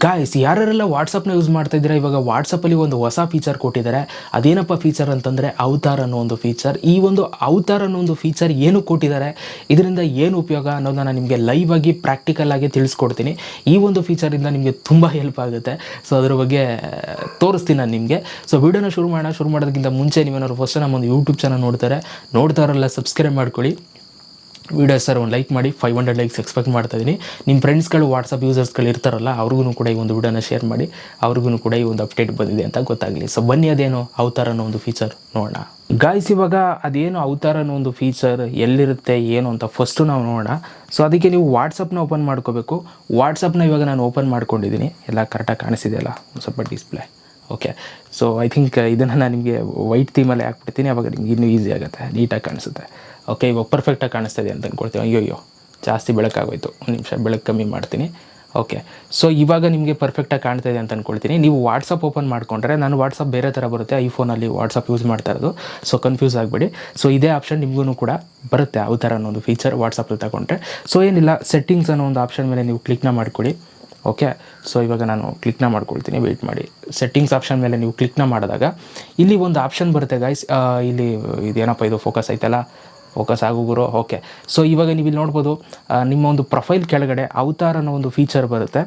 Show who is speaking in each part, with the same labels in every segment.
Speaker 1: Guys, ಯಾರೆಲ್ಲ ವಾಟ್ಸಪ್ನ use ಮಾಡ್ತಾ ಇದ್ದೀರಾ, ಇವಾಗ ವಾಟ್ಸಪ್ಪಲ್ಲಿ ಒಂದು ಹೊಸ ಫೀಚರ್ ಕೊಟ್ಟಿದ್ದಾರೆ. ಅದೇನಪ್ಪ ಫೀಚರ್ ಅಂತಂದರೆ ಅವತಾರ್ ಅನ್ನೋ ಒಂದು ಫೀಚರ್. ಈ ಒಂದು ಅವತಾರ್ ಅನ್ನೋ ಒಂದು ಫೀಚರ್ ಏನು ಕೊಟ್ಟಿದ್ದಾರೆ, ಇದರಿಂದ ಏನು ಉಪಯೋಗ ಅನ್ನೋದನ್ನ ನಾನು ನಿಮಗೆ ಲೈವ್ ಆಗಿ ಪ್ರಾಕ್ಟಿಕಲ್ ಆಗಿ ತಿಳಿಸ್ಕೊಡ್ತೀನಿ. ಈ ಒಂದು ಫೀಚರಿಂದ ನಿಮಗೆ ತುಂಬ ಹೆಲ್ಪ್ ಆಗುತ್ತೆ. ಸೊ ಅದ್ರ ಬಗ್ಗೆ ತೋರಿಸ್ತೀನಿ ನಾನು ನಿಮಗೆ. ಸೊ ವಿಡಿಯೋನ ಶುರು ಮಾಡೋದಕ್ಕಿಂತ ಮುಂಚೆ ನೀವೇನಾದ್ರು ಫಸ್ಟ್ ನಮ್ಮೊಂದು ಯೂಟ್ಯೂಬ್ ಚಾನಲ್ ನೋಡ್ತಾರಲ್ಲ, ಸಬ್ಸ್ಕ್ರೈಬ್ ಮಾಡ್ಕೊಳ್ಳಿ. ವಿಡಿಯೋ ಸರ್ ಒಂದು ಲೈಕ್ ಮಾಡಿ. 500 ಲೈಕ್ಸ್ ಎಕ್ಸ್ಪೆಕ್ಟ್ ಮಾಡ್ತಾಯಿದ್ದೀನಿ. ನಿಮ್ಮ ಫ್ರೆಂಡ್ಸ್ಗಳು ವಾಟ್ಸಪ್ ಯೂಸರ್ಸ್ಗಳು ಇರ್ತಾರಲ್ಲ, ಅವ್ರಿಗೂ ಕೂಡ ಈ ಒಂದು ವಿಡಿಯೋನ ಶೇರ್ ಮಾಡಿ. ಅವ್ರಿಗೂ ಕೂಡ ಈ ಒಂದು ಅಪ್ಡೇಟ್ ಬಂದಿದೆ ಅಂತ ಗೊತ್ತಾಗಲಿ. ಸೊ ಬನ್ನಿ, ಅದೇನು ಅವತಾರ್ ಅನ್ನೋ ಒಂದು ಫೀಚರ್ ನೋಡೋಣ. ಗಾಯ್ಸ್, ಇವಾಗ ಅದೇನು ಅವತಾರ್ ಅನ್ನೋ ಒಂದು ಫೀಚರ್ ಎಲ್ಲಿರುತ್ತೆ ಏನು ಅಂತ ಫಸ್ಟು ನಾವು ನೋಡೋಣ. ಸೊ ಅದಕ್ಕೆ ನೀವು ವಾಟ್ಸಪ್ನ ಓಪನ್ ಮಾಡ್ಕೋಬೇಕು. ವಾಟ್ಸಪ್ನ ಇವಾಗ ನಾನು ಓಪನ್ ಮಾಡ್ಕೊಂಡಿದ್ದೀನಿ. ಎಲ್ಲ ಕರೆಕ್ಟಾಗಿ ಕಾಣಿಸಿದೆಯಲ್ಲ, ಒಂದು ಸ್ವಲ್ಪ display. Okay, so I think ಇದನ್ನು ನಾನು ನಿಮಗೆ ವೈಟ್ ಥೀಮಲ್ಲೇ ಹಾಕ್ಬಿಡ್ತೀನಿ. ಅವಾಗ ನಿಮ್ಗೆ ಇನ್ನೂ ಈಸಿ ಆಗುತ್ತೆ, ನೀಟಾಗಿ ಕಾಣಿಸುತ್ತೆ. ಓಕೆ, ಇವಾಗ ಪರ್ಫೆಕ್ಟಾಗಿ ಕಾಣಿಸ್ತಾ ಇದೆ ಅಂತ ಅಂದ್ಕೊಳ್ತೀವಿ. ಅಯ್ಯೋ ಜಾಸ್ತಿ ಬೆಳಕಾಗೋಯ್ತು, ಒಂದು ನಿಮಿಷ ಬೆಳಕು ಕಮ್ಮಿ ಮಾಡ್ತೀನಿ. ಓಕೆ, ಸೊ ಇವಾಗ ನಿಮಗೆ ಪರ್ಫೆಕ್ಟಾಗಿ ಕಾಣ್ತಾ ಇದೆ ಅಂತ ಅಂದ್ಕೊಳ್ತೀನಿ. ನೀವು ವಾಟ್ಸಪ್ ಓಪನ್ ಮಾಡಿಕೊಂಡ್ರೆ, ನಾನು ವಾಟ್ಸಪ್ ಬೇರೆ ಥರ ಬರುತ್ತೆ, ಐಫೋನಲ್ಲಿ ವಾಟ್ಸಪ್ ಯೂಸ್ ಮಾಡ್ತಾ ಇರೋದು. ಸೊ ಕನ್ಫ್ಯೂಸ್ ಆಗಬೇಡಿ. ಸೊ ಇದೇ ಆಪ್ಷನ್ ನಿಮಗೂ ಕೂಡ ಬರುತ್ತೆ, ಅವತಾರ ಅನ್ನೋ ಒಂದು ಫೀಚರ್ ವಾಟ್ಸಪ್ಪಲ್ಲಿ ತಗೊಂಡ್ರೆ. ಸೊ ಏನಿಲ್ಲ, ಸೆಟ್ಟಿಂಗ್ಸ್ ಅನ್ನೋ ಒಂದು ಆಪ್ಷನ್ ಮೇಲೆ ನೀವು ಕ್ಲಿಕ್ನ ಮಾಡಿಕೊಡಿ. ಓಕೆ, ಸೊ ಇವಾಗ ನಾನು ಕ್ಲಿಕ್ನ ಮಾಡ್ಕೊಳ್ತೀನಿ, ವೆಯ್ಟ್ ಮಾಡಿ. ಸೆಟ್ಟಿಂಗ್ಸ್ ಆಪ್ಷನ್ ಮೇಲೆ ನೀವು ಕ್ಲಿಕ್ನ ಮಾಡಿದಾಗ ಇಲ್ಲಿ ಒಂದು ಆಪ್ಷನ್ ಬರುತ್ತೆ ಗಾಯ್ಸ್. ಇಲ್ಲಿ ಇದೇನಪ್ಪ ಇದು ಫೋಕಸ್ ಐತಲ್ಲ, ಫೋಕಸ್ ಆಗೋಗುರು. ಓಕೆ, ಸೊ ಇವಾಗ ನೀವು ಇಲ್ಲಿ ನೋಡ್ಬೋದು, ನಿಮ್ಮ ಒಂದು ಪ್ರೊಫೈಲ್ ಕೆಳಗಡೆ ಅವತಾರ್ ಅನ್ನೋ ಒಂದು ಫೀಚರ್ ಬರುತ್ತೆ.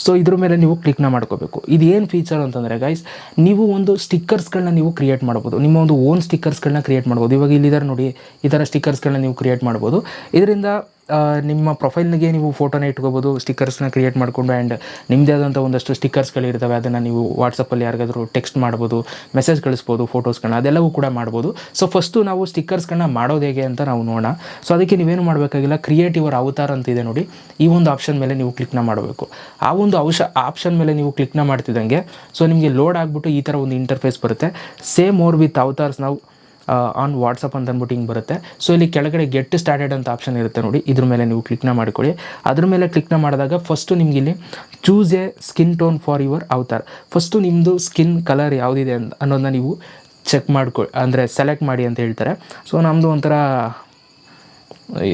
Speaker 1: ಸೊ ಇದ್ರ ಮೇಲೆ ನೀವು ಕ್ಲಿಕ್ನ ಮಾಡ್ಕೋಬೇಕು. ಇದು ಏನು ಫೀಚರ್ ಅಂತಂದರೆ ಗಾಯ್ಸ್, ನೀವು ಒಂದು ಸ್ಟಿಕ್ಕರ್ಸ್ಗಳನ್ನ ನೀವು ಕ್ರಿಯೇಟ್ ಮಾಡ್ಬೋದು. ನಿಮ್ಮ ಒಂದು ಓನ್ ಸ್ಟಿಕ್ಕರ್ಸ್ಗಳನ್ನ ಕ್ರಿಯೇಟ್ ಮಾಡ್ಬೋದು. ಇವಾಗ ಇಲ್ಲಿದ್ದಾರೆ ನೋಡಿ, ಈ ಥರ ಸ್ಟಿಕ್ಕರ್ಸ್ಗಳನ್ನ ನೀವು ಕ್ರಿಯೇಟ್ ಮಾಡ್ಬೋದು. ಇದರಿಂದ ನಿಮ್ಮ ಪ್ರೊಫೈಲ್ನಿಗೆ ನೀವು ಫೋಟೋನ ಇಟ್ಕೋಬೋದು, ಸ್ಟಿಕ್ಕರ್ಸ್ನ ಕ್ರಿಯೇಟ್ ಮಾಡಿಕೊಂಡು. ಆ್ಯಂಡ್ ನಿಮ್ಮದೇ ಆದಂಥ ಒಂದಷ್ಟು ಸ್ಟಿಕ್ಕರ್ಸ್ಗಳಿರ್ತವೆ, ಅದನ್ನು ನೀವು ವಾಟ್ಸಪ್ಪಲ್ಲಿ ಯಾರಿಗಾದರೂ ಟೆಕ್ಸ್ಟ್ ಮಾಡ್ಬೋದು, ಮೆಸೇಜ್ ಕಳಿಸ್ಬೋದು, ಫೋಟೋಸ್ಗಳನ್ನ ಅದೆಲ್ಲವೂ ಕೂಡ ಮಾಡ್ಬೋದು. ಸೊ ಫಸ್ಟು ನಾವು ಸ್ಟಿಕ್ಕರ್ಸ್ಗಳನ್ನ ಮಾಡೋದು ಹೇಗೆ ಅಂತ ನಾವು ನೋಡೋಣ. ಸೊ ಅದಕ್ಕೆ ನೀವೇನು ಮಾಡಬೇಕಾಗಿಲ್ಲ, ಕ್ರಿಯೇಟ್ ಯುವರ್ ಅವತಾರ್ ಅಂತ ಇದೆ ನೋಡಿ, ಈ ಒಂದು ಆಪ್ಷನ್ ಮೇಲೆ ನೀವು ಕ್ಲಿಕ್ನ ಮಾಡಬೇಕು. ಆ ಒಂದು ಆಪ್ಷನ್ ಮೇಲೆ ನೀವು ಕ್ಲಿಕ್ನ ಮಾಡ್ತಿದ್ದಂಗೆ ಸೊ ನಿಮಗೆ ಲೋಡ್ ಆಗಿಬಿಟ್ಟು ಈ ಥರ ಒಂದು ಇಂಟರ್ಫೇಸ್ ಬರುತ್ತೆ. ಸೇಮ್ ಮೋರ್ ವಿತ್ ಅವತಾರ್ಸ್ ನಾವು ಆನ್ ವಾಟ್ಸಪ್ ಅಂತ ಅಂದ್ಬಿಟ್ಟು ಹಿಂಗೆ ಬರುತ್ತೆ. ಸೊ ಇಲ್ಲಿ ಕೆಳಗಡೆ ಗೆಟ್ ಸ್ಟಾರ್ಟೆಡ್ ಅಂತ ಆಪ್ಷನ್ ಇರುತ್ತೆ ನೋಡಿ, ಇದ್ರ ಮೇಲೆ ನೀವು ಕ್ಲಿಕ್ನ ಮಾಡ್ಕೊಳ್ಳಿ. ಅದ್ರ ಮೇಲೆ ಕ್ಲಿಕ್ನ ಮಾಡಿದಾಗ ಫಸ್ಟು ನಿಮ್ಗೆ ಇಲ್ಲಿ choose A skin tone for your avatar. First ನಿಮ್ಮದು ಸ್ಕಿನ್ ಕಲರ್ ಯಾವುದಿದೆ ಅನ್ನೋದನ್ನ ನೀವು ಚೆಕ್ ಅಂದರೆ ಸೆಲೆಕ್ಟ್ ಮಾಡಿ ಅಂತ ಹೇಳ್ತಾರೆ. ಸೊ ನಮ್ಮದು ಒಂಥರ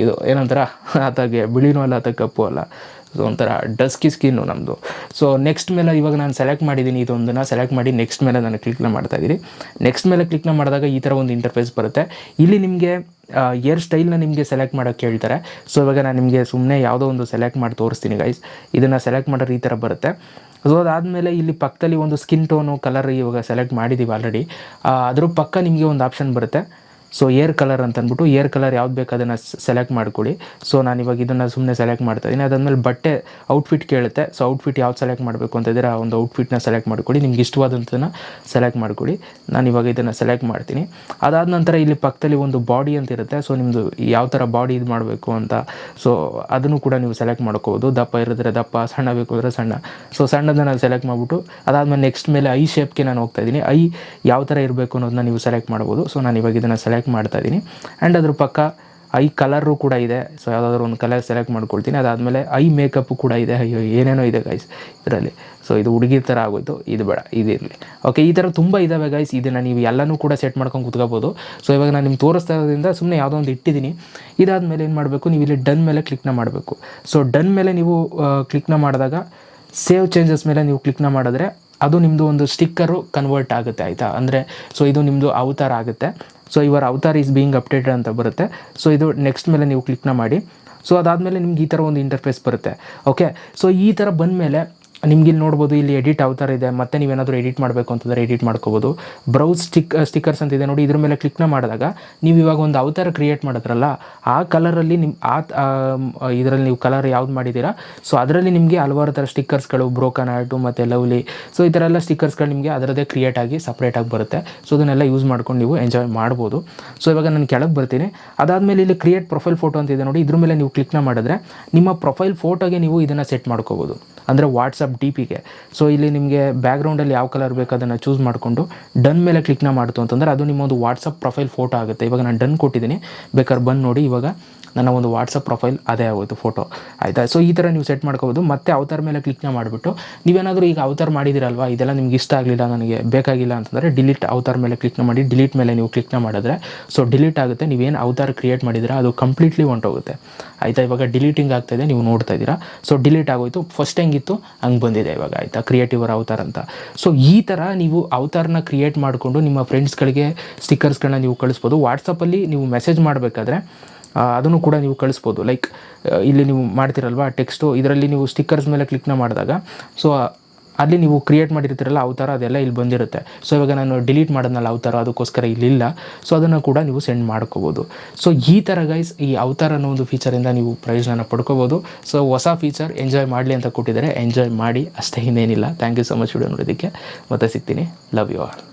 Speaker 1: ಇದು ಏನಂತಾರ, ಆತಾಗೆ ಬಿಳಿನೂ ಅಲ್ಲ, ಆತ ಕಪ್ಪು ಅಲ್ಲ, ಸೊ ಒಂಥರ ಡಸ್ಕಿ ಸ್ಕಿನ್ನು ನಮ್ಮದು. ಸೊ ನೆಕ್ಸ್ಟ್ ಮೇಲೆ ಇವಾಗ ನಾನು ಸೆಲೆಕ್ಟ್ ಮಾಡಿದ್ದೀನಿ, ಇದೊಂದನ್ನು ಸೆಲೆಕ್ಟ್ ಮಾಡಿ ನೆಕ್ಸ್ಟ್ ಮೇಲೆ ನಾನು ಕ್ಲಿಕ್ನ ಮಾಡ್ತಾಯಿದ್ದೀನಿ. ನೆಕ್ಸ್ಟ್ ಮೇಲೆ ಕ್ಲಿಕ್ನ ಮಾಡಿದಾಗ ಈ ಥರ ಒಂದು ಇಂಟರ್ಫೇಸ್ ಬರುತ್ತೆ. ಇಲ್ಲಿ ನಿಮಗೆ ಏರ್ ಸ್ಟೈಲ್ನ ನಿಮಗೆ ಸೆಲೆಕ್ಟ್ ಮಾಡೋಕ್ಕೆ ಹೇಳ್ತಾರೆ. ಸೊ ಇವಾಗ ನಾನು ನಿಮಗೆ ಸುಮ್ಮನೆ ಯಾವುದೋ ಒಂದು ಸೆಲೆಕ್ಟ್ ಮಾಡಿ ತೋರಿಸ್ತೀನಿ ಗೈಸ್. ಇದನ್ನು ಸೆಲೆಕ್ಟ್ ಮಾಡೋರು ಈ ಥರ ಬರುತ್ತೆ. ಸೊ ಅದಾದಮೇಲೆ ಇಲ್ಲಿ ಪಕ್ಕದಲ್ಲಿ ಒಂದು ಸ್ಕಿನ್ ಟೋನು ಕಲರ್ ಇವಾಗ ಸೆಲೆಕ್ಟ್ ಮಾಡಿದ್ದೀವಿ ಆಲ್ರೆಡಿ. ಅದ್ರ ಪಕ್ಕ ನಿಮಗೆ ಒಂದು ಆಪ್ಷನ್ ಬರುತ್ತೆ. ಸೊ ಏರ್ ಕಲರ್ ಅಂತ ಅಂದ್ಬಿಟ್ಟು, ಏರ್ ಕಲರ್ ಯಾವ್ದು ಬೇಕು ಅದನ್ನು ಸೆಲೆಕ್ಟ್ ಮಾಡ್ಕೊಳ್ಳಿ. ಸೊ ನಾನು ಇವಾಗ ಇದನ್ನು ಸುಮ್ಮನೆ ಸೆಲೆಕ್ಟ್ ಮಾಡ್ತಾಯಿದ್ದೀನಿ. ಅದಾದಮೇಲೆ ಬಟ್ಟೆ ಔಟ್ಫಿಟ್ ಕೇಳುತ್ತೆ. ಸೊ ಔಟ್ಫಿಟ್ ಯಾವ್ದು ಸೆಲೆಕ್ಟ್ ಮಾಡಬೇಕು ಅಂತಿದ್ರೆ ಆ ಒಂದು ಔಟ್ಫಿಟ್ನ ಸೆಲೆಕ್ಟ್ ಮಾಡ್ಕೊಳ್ಳಿ, ನಿಮ್ಗೆ ಇಷ್ಟವಾದಂಥದ್ದನ್ನು ಸೆಲೆಕ್ಟ್ ಮಾಡ್ಕೊಳ್ಳಿ. ನಾನು ಇವಾಗ ಇದನ್ನು ಸೆಲೆಕ್ಟ್ ಮಾಡ್ತೀನಿ. ಅದಾದ ನಂತರ ಇಲ್ಲಿ ಪಕ್ಕದಲ್ಲಿ ಒಂದು ಬಾಡಿ ಅಂತ ಇರುತ್ತೆ. ಸೊ ನಿಮ್ಮದು ಯಾವ ಥರ ಬಾಡಿ ಇದು ಮಾಡಬೇಕು ಅಂತ, ಸೊ ಅದನ್ನು ಕೂಡ ನೀವು ಸೆಲೆಕ್ಟ್ ಮಾಡ್ಕೋಬೋದು. ದಪ್ಪ ಇರಿದ್ರೆ ದಪ್ಪ, ಸಣ್ಣ ಬೇಕು ಅಂದರೆ ಸಣ್ಣ. ಸೊ ಸಣ್ಣದನ್ನು ನಾನು ಸೆಲೆಕ್ಟ್ ಮಾಡಿಬಿಟ್ಟು ಅದಾದಮೇಲೆ ನೆಕ್ಸ್ಟ್ ಮೇಲೆ ಐ ಶೇಪ್ಗೆ ನಾನು ಹೋಗ್ತಾಯಿದ್ದೀನಿ. ಐ ಯಾವ ಥರ ಇರಬೇಕು ಅನ್ನೋದನ್ನ ನೀವು ಸೆಲೆಕ್ಟ್ ಮಾಡ್ಬೋದು. ಸೊ ನಾನು ಇವಾಗ ಇದನ್ನು ಸೆಲೆಕ್ಟ್ ಮಾಡ್ತಾಯಿದ್ದೀನಿ. ಆ್ಯಂಡ್ ಅದ್ರ ಪಕ್ಕ ಐ ಕಲರು ಕೂಡ ಇದೆ. ಸೊ ಯಾವುದಾದ್ರೂ ಒಂದು ಕಲರ್ ಸೆಲೆಕ್ಟ್ ಮಾಡ್ಕೊಳ್ತೀನಿ. ಅದಾದಮೇಲೆ ಐ ಮೇಕಪ್ಪು ಕೂಡ ಇದೆ. ಅಯ್ಯೋ ಏನೇನೋ ಇದೆ ಗೈಸ್ ಇದರಲ್ಲಿ. ಸೊ ಇದು ಹುಡುಗಿ ಥರ ಆಗೋಯ್ತು, ಇದು ಬೇಡ, ಇದಿರಲಿ. ಓಕೆ, ಈ ಥರ ತುಂಬ ಇದ್ದಾವೆ ಗೈಸ್. ಇದನ್ನು ನೀವು ಎಲ್ಲನೂ ಕೂಡ ಸೆಟ್ ಮಾಡ್ಕೊಂಡು ಕೂತ್ಕೋಬೋದು. ಸೊ ಇವಾಗ ನಾನು ನಿಮ್ಗೆ ತೋರಿಸ್ತಾ ಇರೋದ್ರಿಂದ ಸುಮ್ಮನೆ ಯಾವುದೋ ಒಂದು ಇಟ್ಟಿದ್ದೀನಿ. ಇದಾದಮೇಲೆ ಏನು ಮಾಡಬೇಕು, ನೀವು ಇಲ್ಲಿ ಡನ್ ಮೇಲೆ ಕ್ಲಿಕ್ನ ಮಾಡಬೇಕು. ಸೊ ಡನ್ ಮೇಲೆ ನೀವು ಕ್ಲಿಕ್ನ ಮಾಡಿದಾಗ ಸೇವ್ ಚೇಂಜಸ್ ಮೇಲೆ ನೀವು ಕ್ಲಿಕ್ನ ಮಾಡಿದ್ರೆ ಅದು ನಿಮ್ಮದು ಒಂದು ಸ್ಟಿಕ್ಕರು ಕನ್ವರ್ಟ್ ಆಗುತ್ತೆ, ಆಯಿತಾ. ಅಂದರೆ ಸೊ ಇದು ನಿಮ್ಮದು ಅವತಾರ ಆಗುತ್ತೆ. So your avatar is being updated ಅಂತ ಬರುತ್ತೆ. ಸೊ ಇದು ನೆಕ್ಸ್ಟ್ ಮೇಲೆ ನೀವು ಕ್ಲಿಕ್ನ ಮಾಡಿ. ಸೊ ಅದಾದಮೇಲೆ ನಿಮ್ಗೆ ಈ ಥರ ಒಂದು ಇಂಟರ್ಫೇಸ್ ಬರುತ್ತೆ. ಓಕೆ, ಸೊ ಈ ಥರ ಬಂದಮೇಲೆ ನಿಮ್ಗೆ ಇಲ್ಲಿ ನೋಡ್ಬೋದು, ಇಲ್ಲಿ ಎಡಿಟ್ ಅವತಾರ ಇದೆ. ಮತ್ತು ನೀವೇನಾದರೂ ಎಡಿಟ್ ಮಾಡಬೇಕು ಅಂತಂದರೆ ಎಡಿಟ್ ಮಾಡ್ಕೋಬೋದು. ಬ್ರೌಸ್ ಸ್ಟಿಕ್ಕರ್ಸ್ ಅಂತಿದೆ ನೋಡಿ, ಇದ್ರ ಮೇಲೆ ಕ್ಲಿಕ್ನ ಮಾಡಿದಾಗ ನೀವು ಇವಾಗ ಒಂದು ಅವತಾರ ಕ್ರಿಯೇಟ್ ಮಾಡಿದ್ರಲ್ಲ, ಆ ಕಲರಲ್ಲಿ ಇದರಲ್ಲಿ ನೀವು ಕಲರ್ ಯಾವ್ದು ಮಾಡಿದ್ದೀರಾ, ಸೊ ಅದರಲ್ಲಿ ನಿಮಗೆ ಹಲವಾರು ಥರ ಸ್ಟಿಕ್ಕರ್ಸ್ಗಳು, ಬ್ರೋಕನ್ ಹಾರ್ಟು ಮತ್ತು ಲವ್ಲಿ, ಸೊ ಈ ಥರ ಎಲ್ಲ ಸ್ಟಿಕ್ಕರ್ಸ್ಗಳು ನಿಮಗೆ ಅದರದ್ದೇ ಕ್ರಿಯೇಟ್ ಆಗಿ ಸಪ್ರೇಟಾಗಿ ಬರುತ್ತೆ. ಸೊ ಅದನ್ನೆಲ್ಲ ಯೂಸ್ ಮಾಡ್ಕೊಂಡು ನೀವು ಎಂಜಾಯ್ ಮಾಡ್ಬೋದು. ಸೊ ಇವಾಗ ನಾನು ಕೆಳಗೆ ಬರ್ತೀನಿ. ಅದಾದಮೇಲೆ ಇಲ್ಲಿ ಕ್ರಿಯೇಟ್ ಪ್ರೊಫೈಲ್ ಫೋಟೋ ಅಂತಿದೆ ನೋಡಿ, ಇದ್ರ ಮೇಲೆ ನೀವು ಕ್ಲಿಕ್ನ ಮಾಡಿದ್ರೆ ನಿಮ್ಮ ಪ್ರೊಫೈಲ್ ಫೋಟೋಗೆ ನೀವು ಇದನ್ನು ಸೆಟ್ ಮಾಡ್ಕೋಬೋದು, ಅಂದರೆ ವಾಟ್ಸಪ್ DPಗೆ. ಸೊ ಇಲ್ಲಿ ನಿಮಗೆ ಬ್ಯಾಕ್ಗ್ರೌಂಡಲ್ಲಿ ಯಾವ ಕಲರ್ ಬೇಕು ಅದನ್ನು ಚೂಸ್ ಮಾಡಿಕೊಂಡು ಡನ್ ಮೇಲೆ ಕ್ಲಿಕ್ನ ಮಾಡ್ತು ಅಂತಂದರೆ ಅದು ನಿಮ್ಮ ಒಂದು ವಾಟ್ಸಪ್ ಪ್ರೊಫೈಲ್ ಫೋಟೋ ಆಗುತ್ತೆ. ಇವಾಗ ನಾನು ಡನ್ ಕೊಟ್ಟಿದ್ದೀನಿ, ಬೇಕಾದ್ರೆ ಬಂದು ನೋಡಿ. ಇವಾಗ ನನ್ನ ಒಂದು ವಾಟ್ಸಪ್ ಪ್ರೊಫೈಲ್ ಅದೇ ಆಗೋಯ್ತು ಫೋಟೋ, ಆಯಿತಾ. ಸೊ ಈ ಥರ ನೀವು ಸೆಟ್ ಮಾಡ್ಕೋಬೋದು. ಮತ್ತೆ ಅವತಾರ್ ಮೇಲೆ ಕ್ಲಿಕ್ನ ಮಾಡಿಬಿಟ್ಟು ನೀವೇನಾದರೂ ಈಗ ಅವತಾರ್ ಮಾಡಿದಿರಲ್ವಾ, ಇದೆಲ್ಲ ನಿಮ್ಗೆ ಇಷ್ಟ ಆಗಲಿಲ್ಲ, ನನಗೆ ಬೇಕಾಗಿಲ್ಲ ಅಂತಂದರೆ ಡಿಲೀಟ್ ಅವತಾರ್ ಮೇಲೆ ಕ್ಲಿಕ್ನ ಮಾಡಿ ಡಿಲೀಟ್ ಮೇಲೆ ನೀವು ಕ್ಲಿಕ್ನ ಮಾಡಿದ್ರೆ ಸೊ ಡಿಲೀಟ್ ಆಗುತ್ತೆ. ನೀವೇನು ಅವತಾರ್ ಕ್ರಿಯೇಟ್ ಮಾಡಿದ್ದೀರಾ ಅದು ಕಂಪ್ಲೀಟ್ಲಿ ಹೊಂಟೋಗುತ್ತೆ, ಆಯಿತಾ. ಇವಾಗ ಡಿಲೀಟಿಂಗ್ ಆಗ್ತಾಯಿದೆ, ನೀವು ನೋಡ್ತಾ ಇದ್ದೀರಾ. ಸೊ ಡಿಲೀಟ್ ಆಗೋಯ್ತು. ಫಸ್ಟ್ ಹೆಂಗಿತ್ತು ಹಂಗೆ ಬಂದಿದೆ ಇವಾಗ, ಆಯಿತಾ, ಕ್ರಿಯೇಟಿವರ್ ಅವತಾರ್ ಅಂತ. ಸೊ ಈ ಥರ ನೀವು ಅವತಾರನ ಕ್ರಿಯೇಟ್ ಮಾಡಿಕೊಂಡು ನಿಮ್ಮ ಫ್ರೆಂಡ್ಸ್ಗಳಿಗೆ ಸ್ಟಿಕ್ಕರ್ಸ್ಗಳನ್ನ ನೀವು ಕಳಿಸ್ಬೋದು. ವಾಟ್ಸಪ್ಪಲ್ಲಿ ನೀವು ಮೆಸೇಜ್ ಮಾಡಬೇಕಾದ್ರೆ ಅದನ್ನು ಕೂಡ ನೀವು ಕಳಿಸ್ಬೋದು. ಲೈಕ್ ಇಲ್ಲಿ ನೀವು ಮಾಡ್ತಿರಲ್ವ ಟೆಕ್ಸ್ಟು, ಇದರಲ್ಲಿ ನೀವು ಸ್ಟಿಕ್ಕರ್ಸ್ ಮೇಲೆ ಕ್ಲಿಕ್ನ ಮಾಡಿದಾಗ ಸೊ ಅಲ್ಲಿ ನೀವು ಕ್ರಿಯೇಟ್ ಮಾಡಿರ್ತೀರಲ್ಲ ಅವತಾರ, ಅದೆಲ್ಲ ಇಲ್ಲಿ ಬಂದಿರುತ್ತೆ. ಸೊ ಇವಾಗ ನಾನು ಡಿಲೀಟ್ ಮಾಡೋದ್ನಲ್ಲ ಅವತಾರ, ಅದಕ್ಕೋಸ್ಕರ ಇಲ್ಲಿಲ್ಲ. ಸೊ ಅದನ್ನು ಕೂಡ ನೀವು ಸೆಂಡ್ ಮಾಡ್ಕೋಬೋದು. ಸೊ ಈ ಥರ ಗೈಸ್ ಈ ಅವತಾರ ಅನ್ನೋ ಒಂದು ಫೀಚರಿಂದ ನೀವು ಪ್ರಯೋಜನ ಪಡ್ಕೋಬೋದು. ಸೊ ಹೊಸ ಫೀಚರ್ ಎಂಜಾಯ್ ಮಾಡಲಿ ಅಂತ ಕೊಟ್ಟಿದ್ದಾರೆ, ಎಂಜಾಯ್ ಮಾಡಿ ಅಷ್ಟೇ, ಇನ್ನೇನಿಲ್ಲ. Thank you so much video ನೋಡೋದಕ್ಕೆ. ಮತ್ತೆ ಸಿಗ್ತೀನಿ. Love you all.